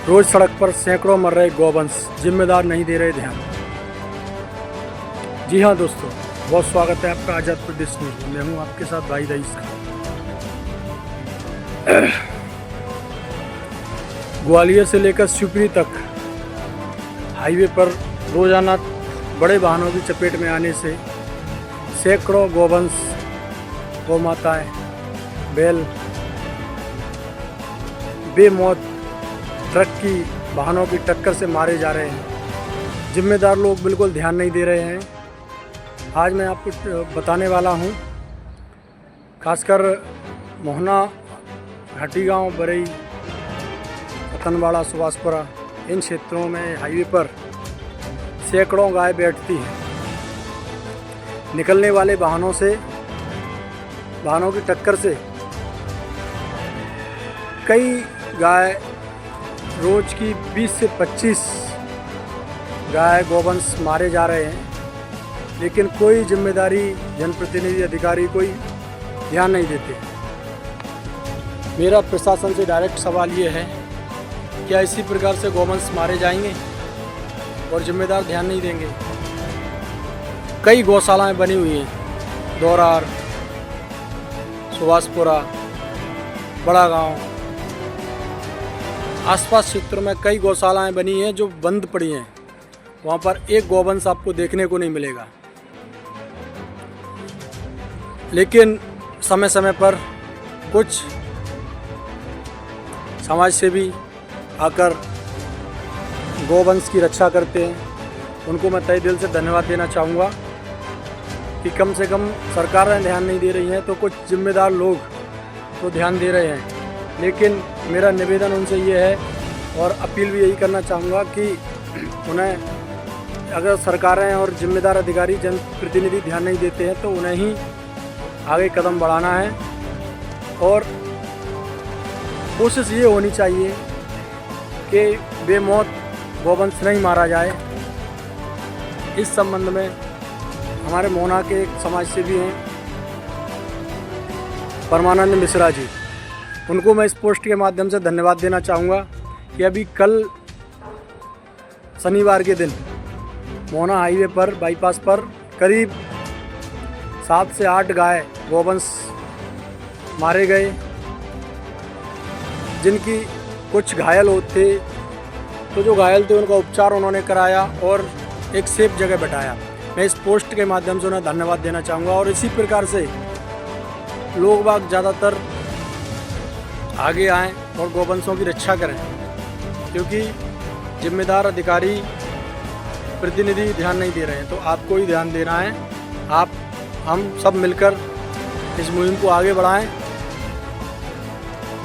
रोज सड़क पर सैकड़ों मर रहे गौवंश, जिम्मेदार नहीं दे रहे ध्यान। जी हाँ दोस्तों, बहुत स्वागत है आपका आज़ाद प्रदेश न्यूज़ में। मैं हूँ आपके साथ भाई रईस खान। ग्वालियर से लेकर शिवपुरी तक हाईवे पर रोजाना बड़े वाहनों की चपेट में आने से सैकड़ों गौवंश, गौ माताएँ, बैल बेमौत ट्रक की वाहनों की टक्कर से मारे जा रहे हैं। जिम्मेदार लोग बिल्कुल ध्यान नहीं दे रहे हैं। आज मैं आपको बताने वाला हूं, खासकर मोहना, घाटी गांव, बरई, रतनवाड़ा, सुभाषपुरा, इन क्षेत्रों में हाईवे पर सैकड़ों गाय बैठती हैं। निकलने वाले वाहनों की टक्कर से कई गाय, रोज की 20 से 25 गाय, गौवंश मारे जा रहे हैं, लेकिन कोई जिम्मेदारी जनप्रतिनिधि, अधिकारी कोई ध्यान नहीं देते। मेरा प्रशासन से डायरेक्ट सवाल ये है, क्या इसी प्रकार से गौवंश मारे जाएंगे और जिम्मेदार ध्यान नहीं देंगे? कई गौशालाएं बनी हुई हैं, दौरार, सुभाषपुरा, बड़ा गांव, आसपास क्षेत्रों में कई गौशालाएं बनी हैं जो बंद पड़ी हैं। वहाँ पर एक गौवंश आपको देखने को नहीं मिलेगा। लेकिन समय समय पर कुछ समाज सेवी आकर गौवंश की रक्षा करते हैं। उनको मैं तहे दिल से धन्यवाद देना चाहूँगा कि कम से कम सरकारें ध्यान नहीं दे रही हैं तो कुछ जिम्मेदार लोग तो ध्यान दे रहे हैं। लेकिन मेरा निवेदन उनसे ये है और अपील भी यही करना चाहूँगा कि उन्हें, अगर सरकारें और जिम्मेदार अधिकारी, जनप्रतिनिधि ध्यान नहीं देते हैं तो उन्हें ही आगे कदम बढ़ाना है। और कोशिश ये होनी चाहिए कि बेमौत गौवंश नहीं मारा जाए। इस संबंध में हमारे मोहना के एक समाज सेवी हैं, परमानंद मिश्रा जी, उनको मैं इस पोस्ट के माध्यम से धन्यवाद देना चाहूँगा कि अभी कल शनिवार के दिन मोहना हाईवे पर, बाईपास पर करीब 7 से 8 गाय, गौवंश मारे गए, जिनकी कुछ घायल होते, तो जो घायल थे उनका उपचार उन्होंने कराया और एक सेफ जगह बैठाया। मैं इस पोस्ट के माध्यम से उन्हें धन्यवाद देना चाहूँगा। और इसी प्रकार से लोग बाग ज़्यादातर आगे आएँ और गौवंशों की रक्षा करें, क्योंकि जिम्मेदार अधिकारी, प्रतिनिधि ध्यान नहीं दे रहे हैं। तो आपको ही ध्यान देना है। हम सब मिलकर इस मुहिम को आगे बढ़ाएं।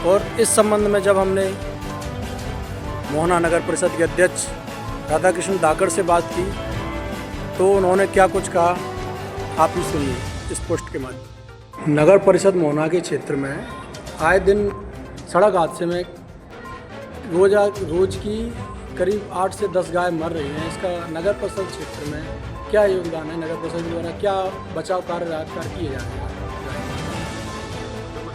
और इस संबंध में जब हमने मोहना नगर परिषद के अध्यक्ष राधाकृष्ण धाकड़ से बात की तो उन्होंने क्या कुछ कहा, आप ही सुनिए इस पोस्ट के माध्यम। नगर परिषद मोहना के क्षेत्र में आए दिन सड़क हादसे में रोज की करीब 8 से 10 गाय मर रही हैं। इसका नगर परिषद क्षेत्र में क्या योगदान है? नगर परिषद द्वारा क्या बचाव कार्य किए जा रहे हैं?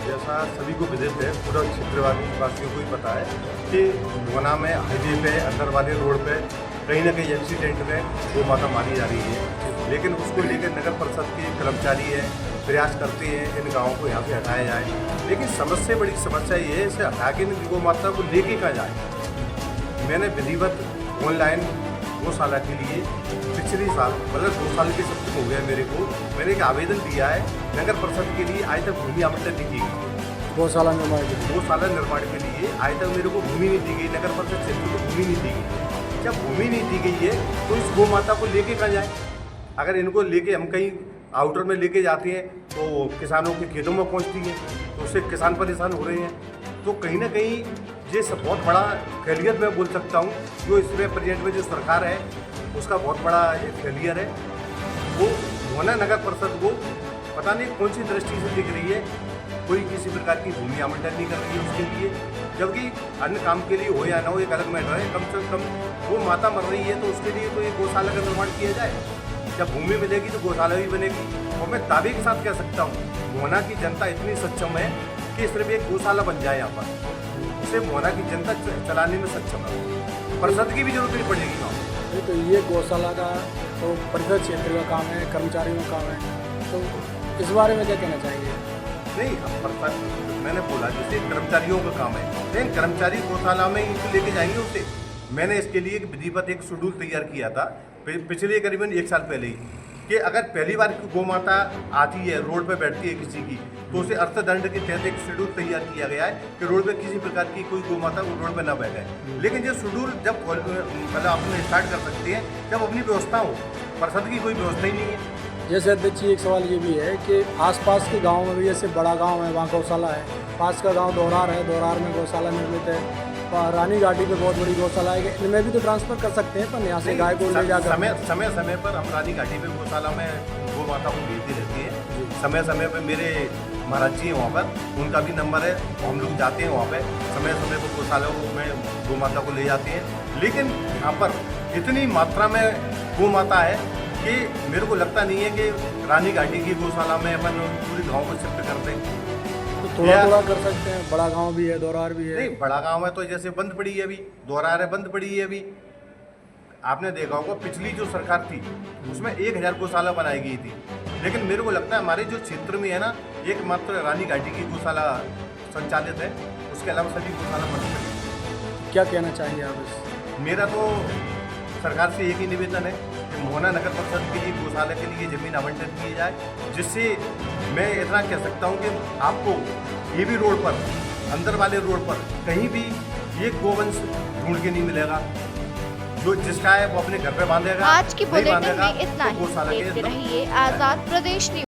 जैसा सभी को विदित है, पूरा क्षेत्रवासी वासियों को ही पता है कि मोहना में हाईवे पे, अंदर वाले रोड पे कहीं ना कहीं एक्सीडेंट में गौ माता मारी जा रही है। लेकिन उसको लेकर नगर परिषद के कर्मचारी है, प्रयास करते हैं इन गाँवों को यहाँ से हटाया जाए। लेकिन सबसे बड़ी समस्या ये है, इसे हटा के गौ माता को लेके कहाँ जाए। मैंने विधिवत ऑनलाइन गौशाला के लिए पिछले साल, मतलब 2 साल के सब हो गया मेरे को, मैंने एक आवेदन दिया है नगर परिषद के लिए। आज तक भूमि आवंटन नहीं की गई। गौशाला निर्माण के लिए आज तक मेरे को भूमि नहीं दी गई। नगर परिषद क्षेत्र को भूमि नहीं दी गई। जब भूमि नहीं दी गई है तो इस गौ माता को लेके कहाँ जाए? अगर इनको लेके हम कहीं आउटर में लेके जाते हैं तो किसानों के खेतों में पहुँचती है, तो उससे किसान परेशान हो रहे हैं। तो कहीं ना कहीं ये सब बहुत बड़ा फेलियर मैं बोल सकता हूँ, जो इसमें प्रेजेंट में जो सरकार है उसका बहुत बड़ा ये फेलियर है। वो मोहना नगर परिषद को पता नहीं कौन सी दृष्टि से दिख रही है, कोई किसी प्रकार की भूमि आवंटन नहीं कर रही है उसके लिए। जबकि अन्य काम के लिए हो या ना हो, एक अलग मैटर है। कम से कम वो माता मर रही है तो उसके लिए तो एक गौशाला का निर्माण किया जाए। जब भूमि मिलेगी तो गौशाला भी बनेगी। और मैं दावे के साथ कह सकता हूँ, मोहना की जनता इतनी सक्षम है कि सिर्फ एक गौशाला बन जाए यहाँ पर। उसे मोहना की जनता चलाने में सक्षम है। परिषद की भी जरूरत नहीं पड़ेगी गाँव में। नहीं तो ये गौशाला का तो परिषद क्षेत्र का काम है, कर्मचारियों का काम है, तो इस बारे में क्या कहना चाहेंगे? नहीं, अब परिषद मैंने बोला जैसे कर्मचारियों का काम है, लेकिन कर्मचारी गौशाला में इनको लेके जाएंगे उसे। मैंने इसके लिए एक विधिवत एक शेड्यूल तैयार किया था पिछले करीबन 1 साल पहले ही, कि अगर पहली बार गौ माता आती है, रोड पे बैठती है किसी की, तो उसे अर्थदंड के तहत एक शेड्यूल तैयार किया गया है कि रोड पे किसी प्रकार की कोई गौ माता रोड पे ना बैठे। लेकिन ये शेड्यूल जब मतलब अपने स्टार्ट कर सकते हैं जब अपनी व्यवस्था हो, परिषद की कोई व्यवस्था ही नहीं है। जैसे अध्यक्ष जी, एक सवाल ये भी है कि आसपास के गाँव में भी, जैसे बड़ा गांव है वहाँ गौशाला है, पास का गांव दोरार है, दोरार में गौशाला निर्मित है, रानी घाटी पे बहुत बड़ी गौशाला है, इनमें भी तो ट्रांसफर कर सकते हैं, पर यहाँ से गाय को ले जाकर समय पर हम रानी घाटी में गौशाला में गौ माता को भेजती रहती है। समय पर मेरे महाराज जी हैं वहाँ पर, उनका भी नंबर है, हम लोग जाते हैं वहाँ पे, समय पर गौशाला में गौ माता को ले जाते हैं। लेकिन यहाँ पर इतनी मात्रा में गौ माता है कि मेरे को लगता नहीं है कि रानी घाटी की गौशाला में अपन पूरे गाँव को शिफ्ट कर दें। तो थोड़ा कर सकते हैं, बड़ा गांव भी है, दोरार भी है। नहीं, बड़ा गांव है तो जैसे बंद पड़ी है अभी, दोरार है बंद पड़ी है अभी। आपने देखा होगा पिछली जो सरकार थी उसमें 1000 गौशाला बनाई गई थी, लेकिन मेरे को लगता है हमारे जो क्षेत्र में है ना, एकमात्र रानी घाटी की गौशाला संचालित है, उसके अलावा सभी गौशाला बंद पड़ी। क्या कहना चाहेंगे आप इस? मेरा तो सरकार से एक ही निवेदन है कि मोहना नगर परिषद के लिए गौशाला के लिए ज़मीन आवंटन किए जाए, जिससे मैं इतना कह सकता हूँ कि आपको ये भी रोड पर, अंदर वाले रोड पर कहीं भी एक गोवंश ढूंढ के नहीं मिलेगा। जो जिसका है वो अपने घर पे बांधेगा। आज की बुलेटिन में इतना ही। देखते रहिए आजाद प्रदेश न्यूज।